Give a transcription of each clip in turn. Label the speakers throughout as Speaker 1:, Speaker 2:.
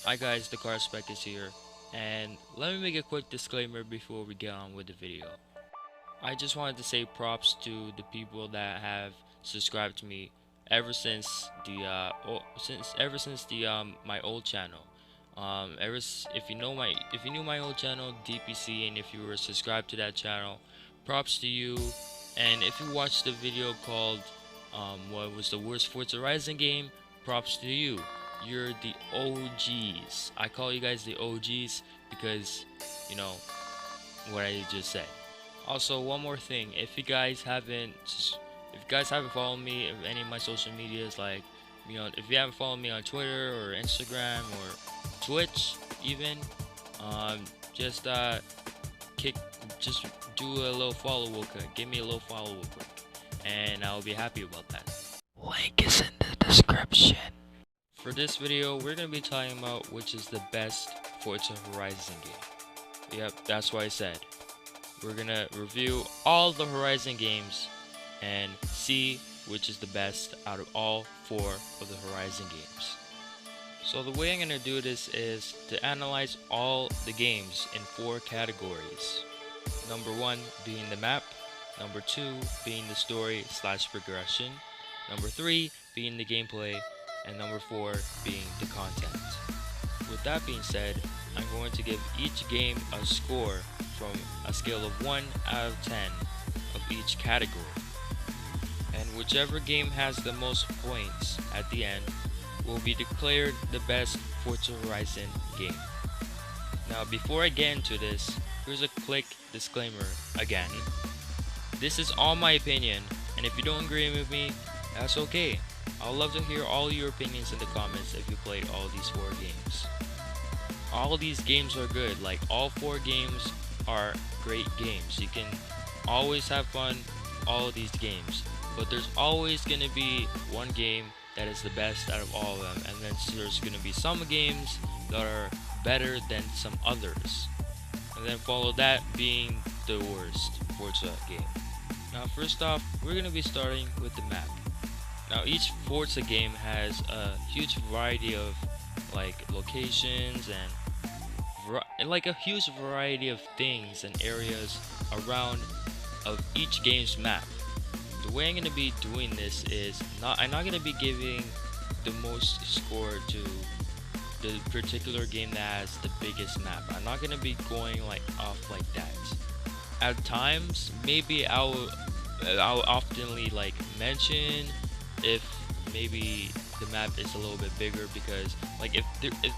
Speaker 1: Hi guys, the car spec is here, and let me make a quick disclaimer before we get on with the video. I just wanted to say props to the people that have subscribed to me ever since the my old channel. If you knew my old channel DPC, and if you were subscribed to that channel, props to you. And if you watched the video called what was the worst Forza Horizon game, props to you. You're the OGs. I call you guys the OGs because you know what I just said. Also, one more thing: if you guys haven't followed me in any of my social medias, like if you haven't followed me on Twitter or Instagram or Twitch, even, just kick, just do a little follow real quick. Give me a little follow real quick, and I'll be happy about that. Link is in the description. For this video, we're gonna be talking about which is the best Forza Horizon game. Yep, that's what I said. We're gonna review all the Horizon games and see which is the best out of all 4 of the Horizon games. So the way I'm gonna do this is to analyze all the games in 4 categories. Number 1 being the map, number 2 being the story / progression, number 3 being the gameplay, and number 4 being the content. With that being said, I'm going to give each game a score from a scale of 1 out of 10 of each category. And whichever game has the most points at the end will be declared the best Forza Horizon game. Now before I get into this, here's a quick disclaimer again. This is all my opinion, and if you don't agree with me, that's okay. I'd love to hear all your opinions in the comments if you played all these 4 games. All these games are good, like all 4 games are great games. You can always have fun all of these games, but there's always gonna be one game that is the best out of all of them, and then there's gonna be some games that are better than some others, and then follow that being the worst Forza game. Now first off, we're gonna be starting with the map. Now each Forza game has a huge variety of like locations and like a huge variety of things and areas around of each game's map. The way I'm gonna be doing this is I'm not gonna be giving the most score to the particular game that has the biggest map. I'm not gonna be going like off like that. At times, maybe I'll oftenly like mention if maybe the map is a little bit bigger, because like if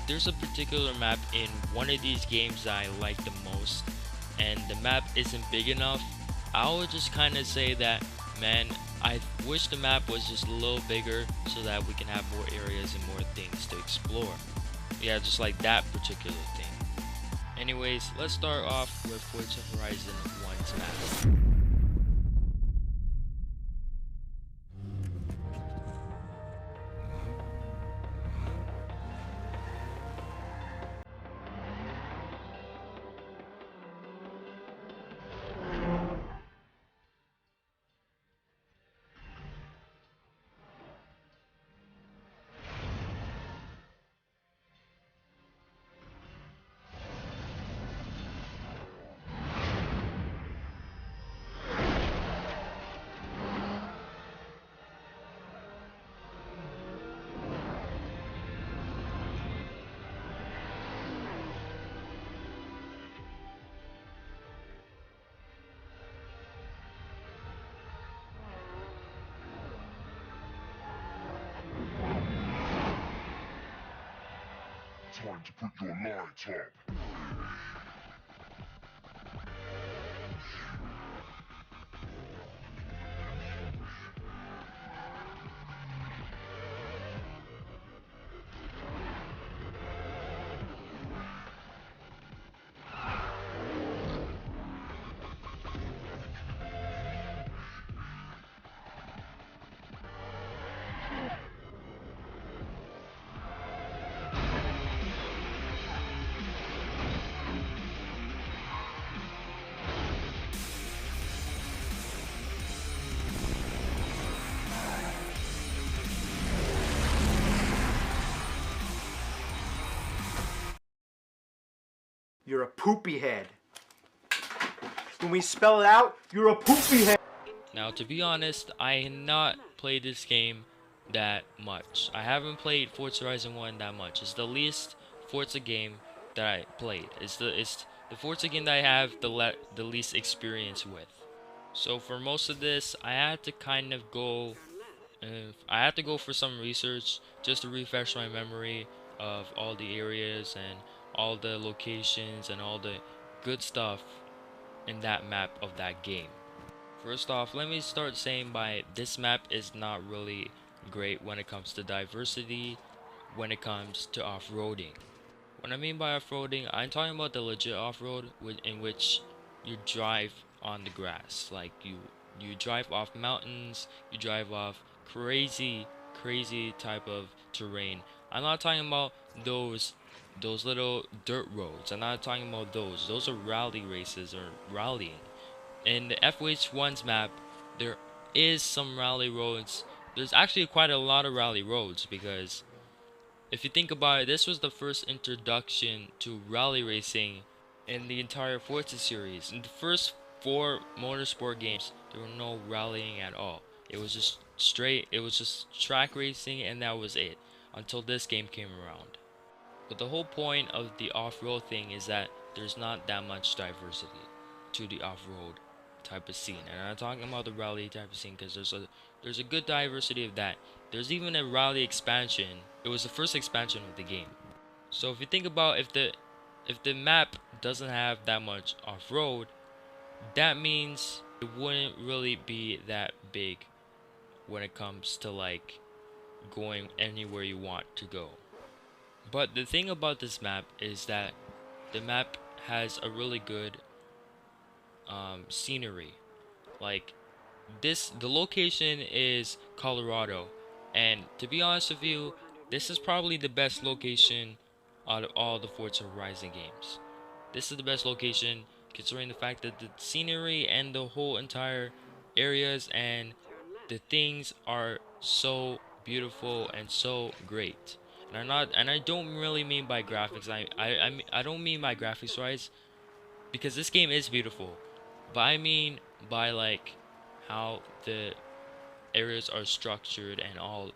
Speaker 1: there's a particular map in one of these games that I like the most and the map isn't big enough, I would just kind of say that, man, I wish the map was just a little bigger so that we can have more areas and more things to explore. Yeah, just like that particular thing. Anyways, let's start off with Forza Horizon 1's map.
Speaker 2: Time to put your lights up.
Speaker 3: You're a poopy head. When we spell it out, you're a poopy head.
Speaker 1: Now, to be honest, I have not played this game that much. I haven't played Forza Horizon 1 that much. It's the least Forza game that I played. It's the Forza game that I have the least experience with. So for most of this, I had to kind of go I had to go for some research just to refresh my memory of all the areas and all the locations and all the good stuff in that map of that game. First off, let me start saying by this map is not really great when it comes to diversity, when it comes to off-roading. What I mean by off-roading, I'm talking about the legit off-road in which you drive on the grass. Like you drive off mountains, you drive off crazy type of terrain. I'm not talking about those little dirt roads. I'm not talking about those. Those are rally races or rallying. In the FH1's map, there is some rally roads. There's actually quite a lot of rally roads because if you think about it, this was the first introduction to rally racing in the entire Forza series. In the first 4 motorsport games, there were no rallying at all. It was just track racing and that was it until this game came around. But the whole point of the off-road thing is that there's not that much diversity to the off-road type of scene. And I'm talking about the rally type of scene because there's a good diversity of that. There's even a rally expansion. It was the first expansion of the game. So if you think about if the map doesn't have that much off-road, that means it wouldn't really be that big when it comes to like going anywhere you want to go. But the thing about this map is that the map has a really good scenery. Like the location is Colorado, and to be honest with you, this is probably the best location out of all the Forza Horizon games. This is the best location considering the fact that the scenery and the whole entire areas and the things are so beautiful and so great. And I don't really mean by graphics. I don't mean by graphics wise because this game is beautiful. But I mean by like how the areas are structured and all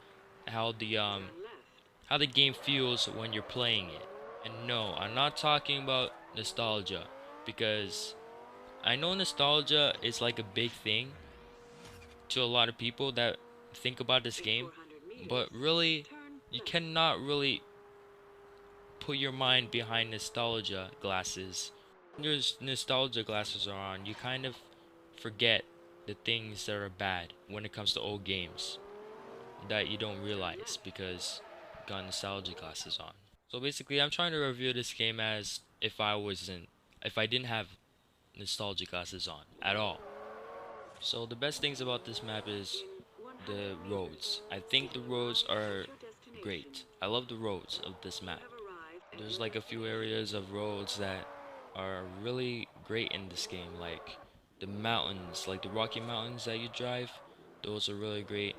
Speaker 1: how the game feels when you're playing it. And no, I'm not talking about nostalgia because I know nostalgia is like a big thing to a lot of people that think about this game, but really you cannot really put your mind behind nostalgia glasses. When your nostalgia glasses are on, you kind of forget the things that are bad when it comes to old games that you don't realize because you got nostalgia glasses on. So basically, I'm trying to review this game as if I didn't have nostalgia glasses on at all. So the best things about this map is the roads. I think the roads are great. I love the roads of this map. There's like a few areas of roads that are really great in this game, like the mountains, like the Rocky Mountains that you drive. Those are really great.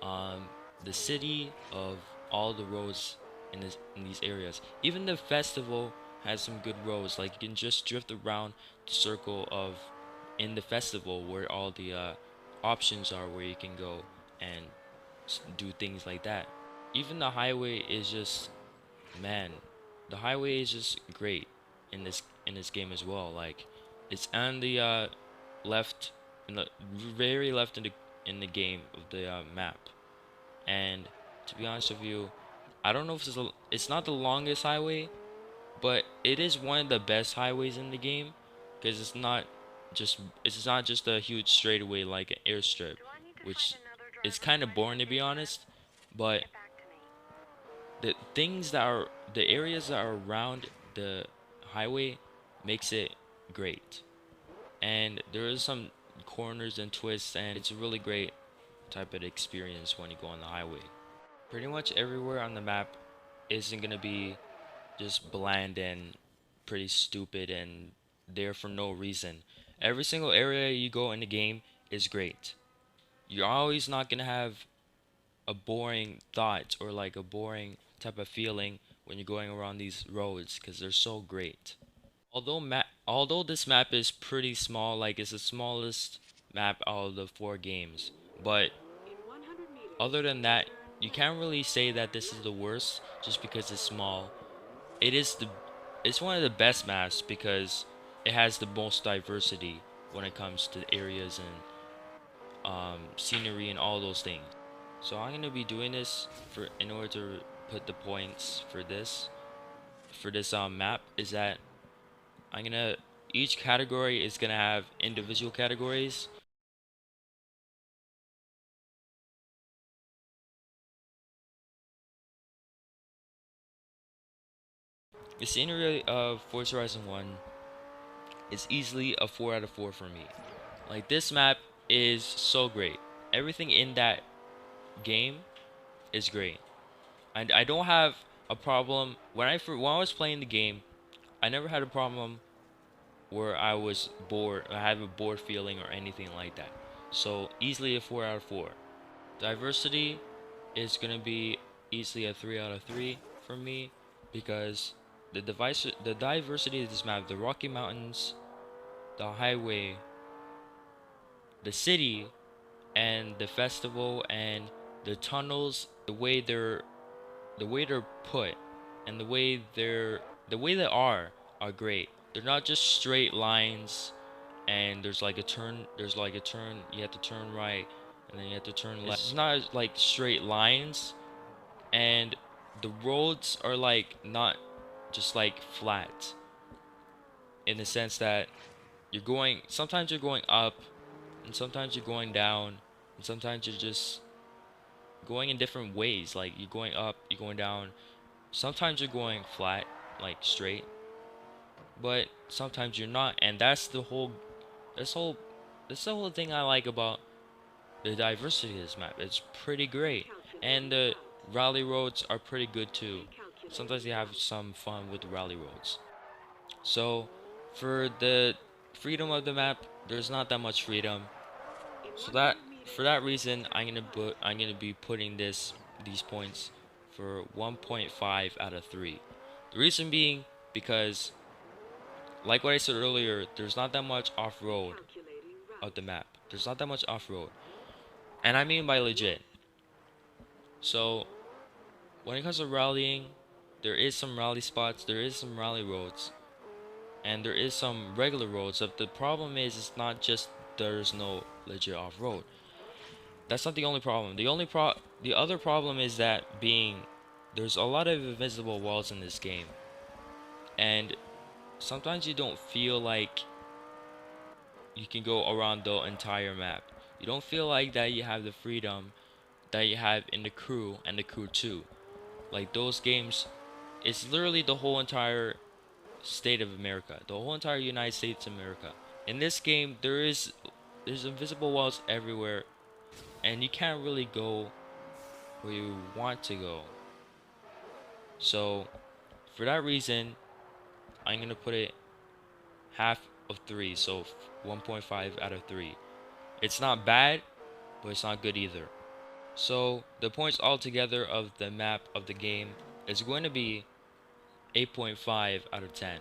Speaker 1: Um, the city of all the roads in these areas. Even the festival has some good roads. Like you can just drift around the circle of in the festival where all the options are where you can go and do things like that. Even the highway is just man, the highway is just great in this game as well. Like it's on the left in the very left in the game of the map. And to be honest with you, I don't know if it's not the longest highway, but it is one of the best highways in the game because it's not just a huge straightaway like an airstrip, which is kind of boring to be honest. But the areas that are around the highway makes it great, and there is some corners and twists, and it's a really great type of experience when you go on the highway. Pretty much everywhere on the map isn't gonna be just bland and pretty stupid and there for no reason. Every single area you go in the game is great. You're always not gonna have a boring thought or like a boring type of feeling when you're going around these roads because they're so great. Although this map is pretty small, like it's the smallest map out of the 4 games, but other than that, you can't really say that this is the worst just because it's small. It is the it's one of the best maps because it has the most diversity when it comes to areas and scenery and all those things. So I'm gonna be doing this for in order to put the points for this map is that I'm gonna each category is gonna have individual categories. The scenery of Forza Horizon 1 is easily a 4 out of 4 for me. Like this map is so great. Everything in that game is great. And I don't have a problem when I was playing the game. I never had a problem where I was bored. I have a bored feeling or anything like that. So easily a 4 out of 4. Diversity is gonna be easily a 3 out of 3 for me because the diversity of this map, the Rocky Mountains, the highway, the city, and the festival and the tunnels, the way they're put and the way they are great. They're not just straight lines and there's like a turn, you have to turn right and then you have to turn left. It's not like straight lines, and the roads are like not just like flat in the sense that sometimes you're going up and sometimes you're going down and sometimes you're just going in different ways, like you're going up, you're going down. Sometimes you're going flat, like straight, but sometimes you're not, and this whole that's the whole thing I like about the diversity of this map. It's pretty great, and the rally roads are pretty good too. Sometimes you have some fun with the rally roads. So for the freedom of the map, there's not that much freedom. So that for that reason, I'm gonna be putting these points for 1.5 out of 3. The reason being because, like what I said earlier, there's not that much off-road of the map. There's not that much off-road, and I mean by legit. So when it comes to rallying, there is some rally spots, there is some rally roads, and there is some regular roads. But the problem is, it's not just there's no legit off-road. That's not the only problem. The other problem is that there's a lot of invisible walls in this game, and sometimes you don't feel like you can go around the entire map. You don't feel like that you have the freedom that you have in the Crew and the Crew 2. Like those games, it's literally the whole entire state of America, the whole entire United States of America. In this game, there's invisible walls everywhere, and you can't really go where you want to go. So for that reason, I'm gonna put it half of 3, so 1.5 out of 3. It's not bad, but it's not good either. So the points altogether of the map of the game is going to be 8.5 out of 10.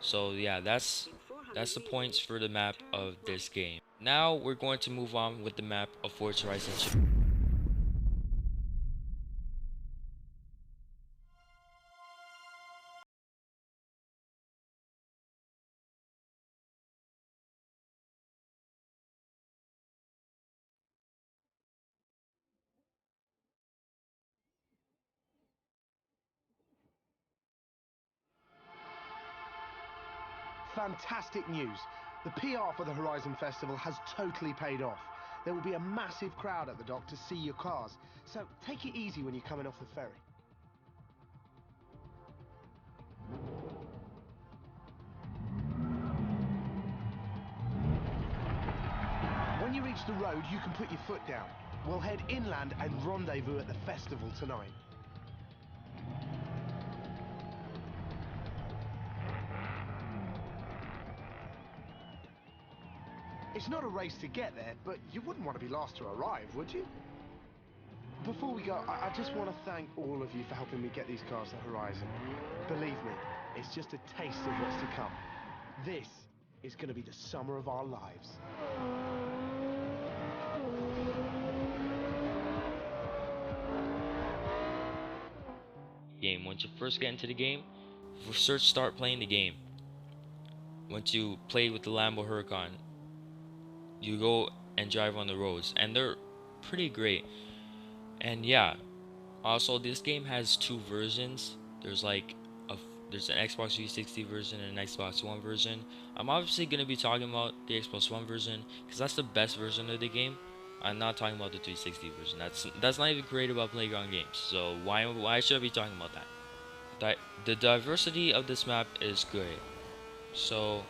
Speaker 1: So yeah, that's the points for the map of this game. Now we're going to move on with the map of Forza Horizon 2.
Speaker 4: Fantastic news. The PR for the Horizon Festival has totally paid off. There will be a massive crowd at the dock to see your cars, so take it easy when you're coming off the ferry. When you reach the road, you can put your foot down. We'll head inland and rendezvous at the festival tonight. It's not a race to get there, but you wouldn't want to be last to arrive, would you? Before we go, I just want to thank all of you for helping me get these cars to Horizon. Believe me, It's just a taste of what's to come. This is going to be the summer of our lives.
Speaker 1: Game. Once you first get into the game, start playing the game. Once you play with the Lambo Huracan, you go and drive on the roads, and they're pretty great. And yeah, also this game has two versions. There's like there's an Xbox 360 version and an Xbox One version. I'm obviously gonna be talking about the Xbox One version because that's the best version of the game. I'm not talking about the 360 version. That's not even created by Playground Games. So why should I be talking about that? The diversity of this map is good. So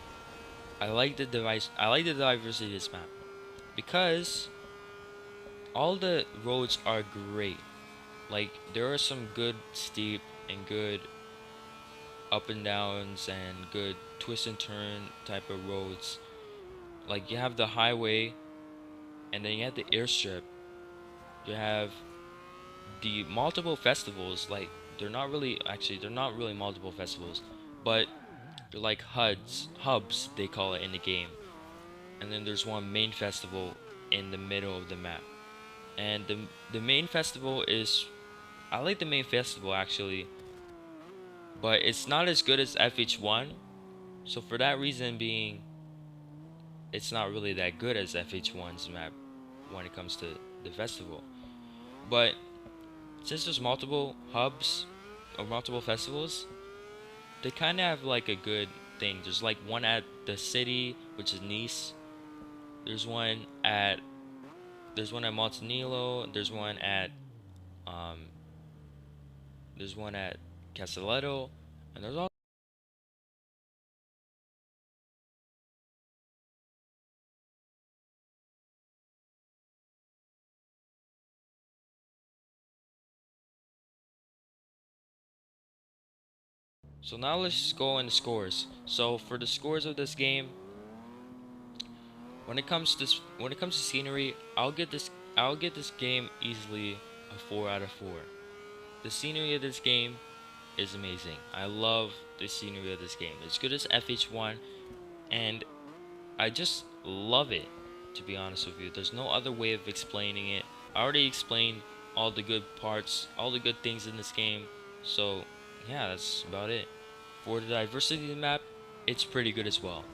Speaker 1: I like the diversity of this map because all the roads are great. Like there are some good steep and good up and downs and good twist and turn type of roads. Like you have the highway, and then you have the airstrip. You have the multiple festivals. Like they're not really multiple festivals, but they're like hubs they call it in the game. And then there's one main festival in the middle of the map. And the main festival is, I like the main festival actually, but it's not as good as FH1. So for that reason being, it's not really that good as FH1's map when it comes to the festival. But since there's multiple hubs or multiple festivals, they kind of have like a good thing. There's like one at the city, which is Nice. There's one at Montanilo. Um there's one at Castelletto, and there's also. So now let's just go on the scores. So for the scores of this game, when it comes to scenery, I'll get this game easily a 4 out of 4. The scenery of this game is amazing. I love the scenery of this game. As good as FH1, and I just love it, to be honest with you. There's no other way of explaining it. I already explained all the good parts, all the good things in this game. So yeah, that's about it. For the diversity of the map, it's pretty good as well.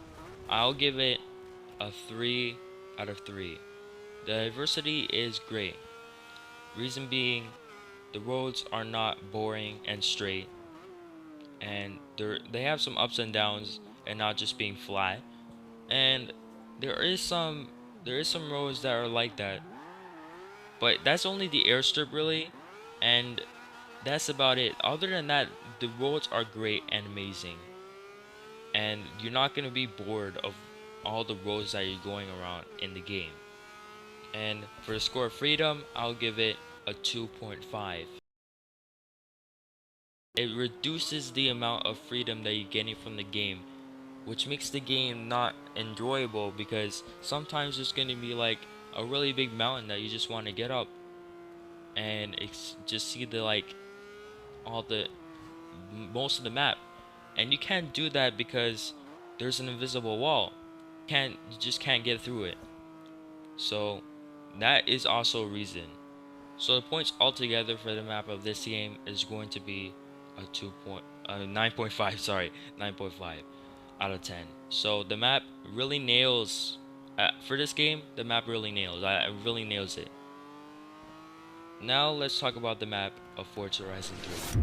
Speaker 1: I'll give it a 3 out of 3. The diversity is great. Reason being, the roads are not boring and straight, and they have some ups and downs and not just being flat. And there is some roads that are like that, but that's only the airstrip really, and that's about it. Other than that, the roads are great and amazing, and you're not gonna be bored of all the roads that you're going around in the game. And for the score of freedom, I'll give it a 2.5. It reduces the amount of freedom that you're getting from the game, which makes the game not enjoyable, because sometimes there's going to be like a really big mountain that you just want to get up and just see the like all the most of the map, and you can't do that because there's an invisible wall. You just can't get through it. So that is also a reason. So the points altogether for the map of this game is going to be a 9.5, sorry, 9.5 out of 10. So the map really nails, for this game, the map really nails. It really nails it. Now let's talk about the map of Forza Horizon 3.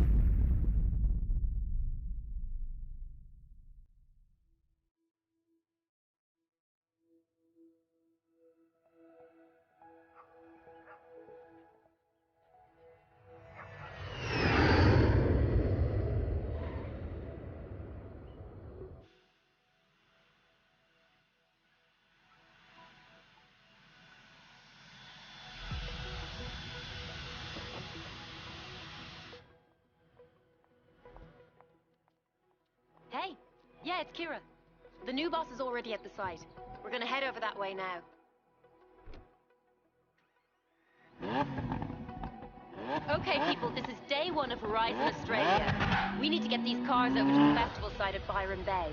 Speaker 5: Hey, yeah, it's Kira. The new boss is already at the site. We're gonna head over that way now. Okay, people, this is day one of Horizon Australia. We need to get these cars over to the festival site at Byron Bay.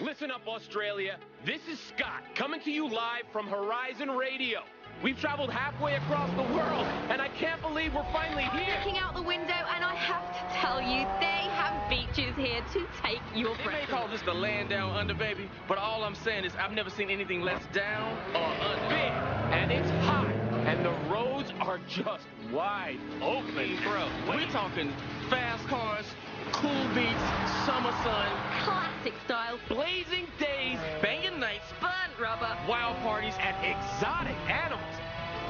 Speaker 6: Listen up, Australia. This is Scott, coming to you live from Horizon Radio. We've traveled halfway across the world, and I can't believe we're finally here.
Speaker 5: Looking out the window, and I have to tell you, they have beaches here to take your
Speaker 6: They
Speaker 5: breath
Speaker 6: may call
Speaker 5: away.
Speaker 6: this the land down under, baby, but all I'm saying is I've never seen anything less down or under. Big, and it's hot, and the roads are just wide open. Bro, we're talking fast cars, cool beats, summer sun,
Speaker 5: Classic style,
Speaker 6: blazing days, banging nights,
Speaker 5: burnt rubber.
Speaker 6: wild parties, and exotic animals.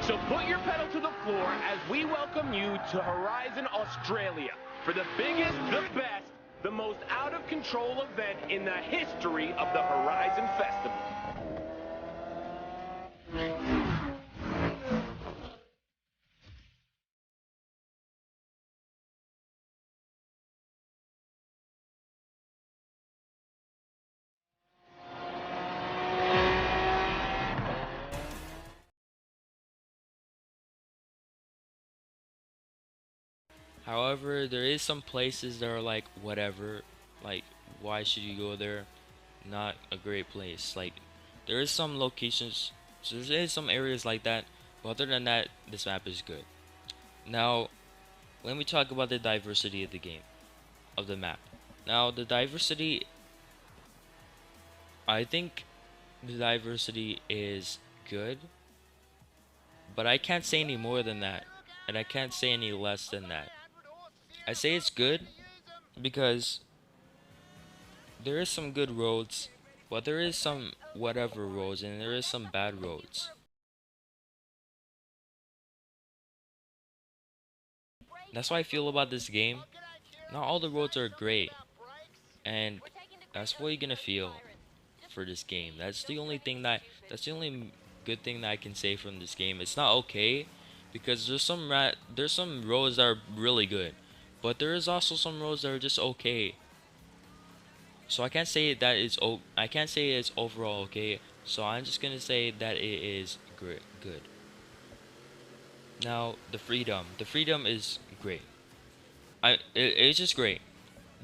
Speaker 6: So put your pedal to the floor as we welcome you to Horizon Australia for the biggest, the best, the most out-of-control event in the history of the Horizon Festival.
Speaker 1: However, there is some places that are like whatever, like why should you go there? Not a great place. Like there is some locations, so there is some areas like that. But other than that, this map is good. Now, let me talk about the diversity of the game, of the map. Now, the diversity, I think the diversity is good, but I can't say any more than that, and I can't say any less than that. I say it's good because there is some good roads, but there is some whatever roads, and there is some bad roads. That's how I feel about this game. Not all the roads are great, and that's what you're gonna feel for this game. That's the only good thing that I can say from this game. It's not okay because there's some roads that are really good, but there is also some roads that are just okay. So I can't say that I can't say it's overall okay. So I'm just gonna say that it is good. Now the freedom is great. It's just great.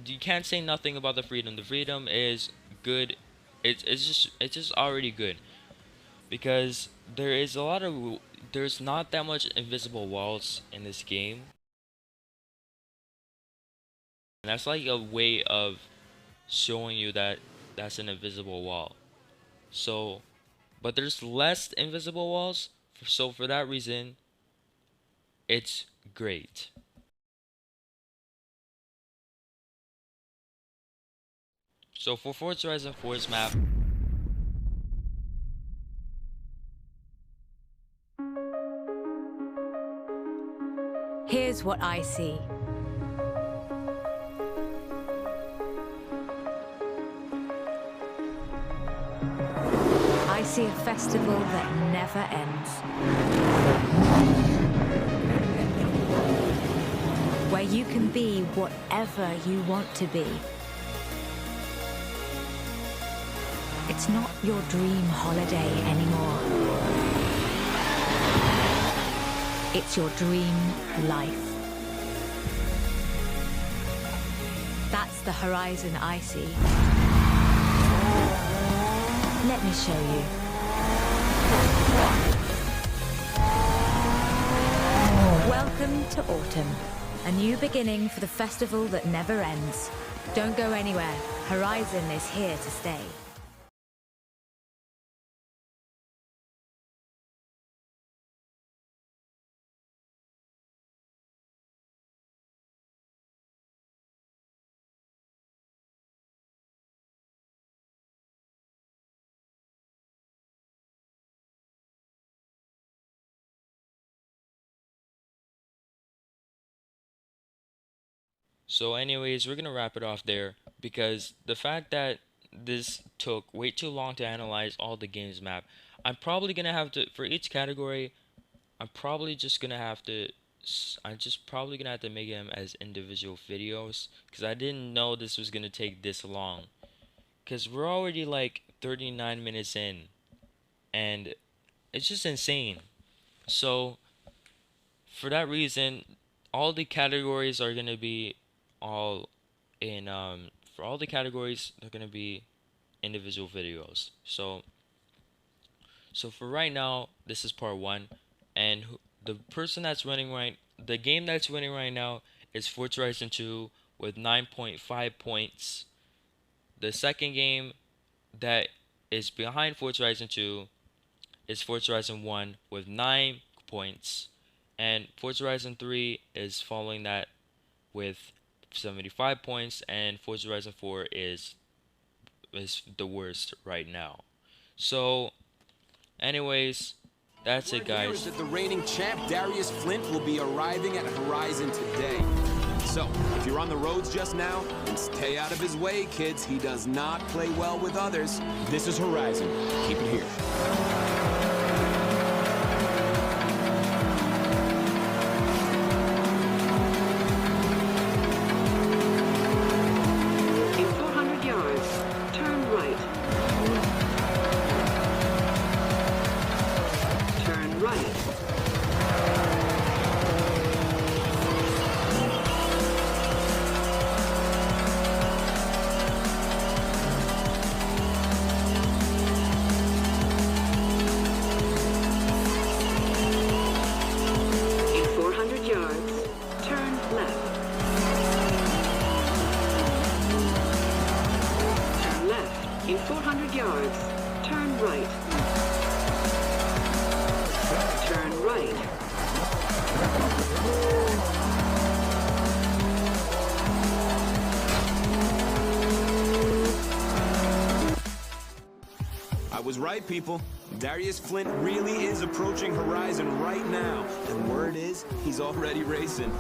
Speaker 1: You can't say nothing about the freedom. The freedom is good. It's just already good because there's not that much invisible walls in this game. And that's like a way of showing you that that's an invisible wall. So, but there's less invisible walls. So for that reason, it's great. So for Forza Horizon 4's map,
Speaker 7: Here's what I see. I see a festival that never ends. Where you can be whatever you want to be. It's not your dream holiday anymore. It's your dream life. That's the horizon I see. Let me show you. Welcome to autumn. A new beginning for the festival that never ends. Don't go anywhere. Horizon is here to stay.
Speaker 1: so anyways, we're gonna wrap it off there because the fact that this took way too long to analyze all the games map, I'm probably gonna have to for each category. I'm probably just gonna have to I'm just probably gonna have to make them as individual videos because I didn't know this was gonna take this long. Because we're already like 39 minutes in, and it's just insane. So for that reason, all the categories are gonna be all in for all the categories they're gonna be individual videos. So for right now, this is part one, and the person that's winning the game that's winning right now is Forza Horizon 2 with 9.5 points. The second game that is behind Forza Horizon 2 is Forza Horizon 1 with 9 points, and Forza Horizon 3 is following that with 75 points, and Forza Horizon 4 is the worst right now. So anyways, that's it,
Speaker 8: Here is
Speaker 1: guys.
Speaker 8: that the reigning champ Darius Flint will be arriving at Horizon today. So, if you're on the roads just now, then stay out of his way, kids. He does not play well with others. This is Horizon. Keep it here.
Speaker 9: In 400 yards, turn right. Turn right. In 400 yards, turn left. Turn left. In 400 yards, turn right. Turn right.
Speaker 8: I was right, people. Darius Flint really is approaching Horizon right now. And word is, he's already racing.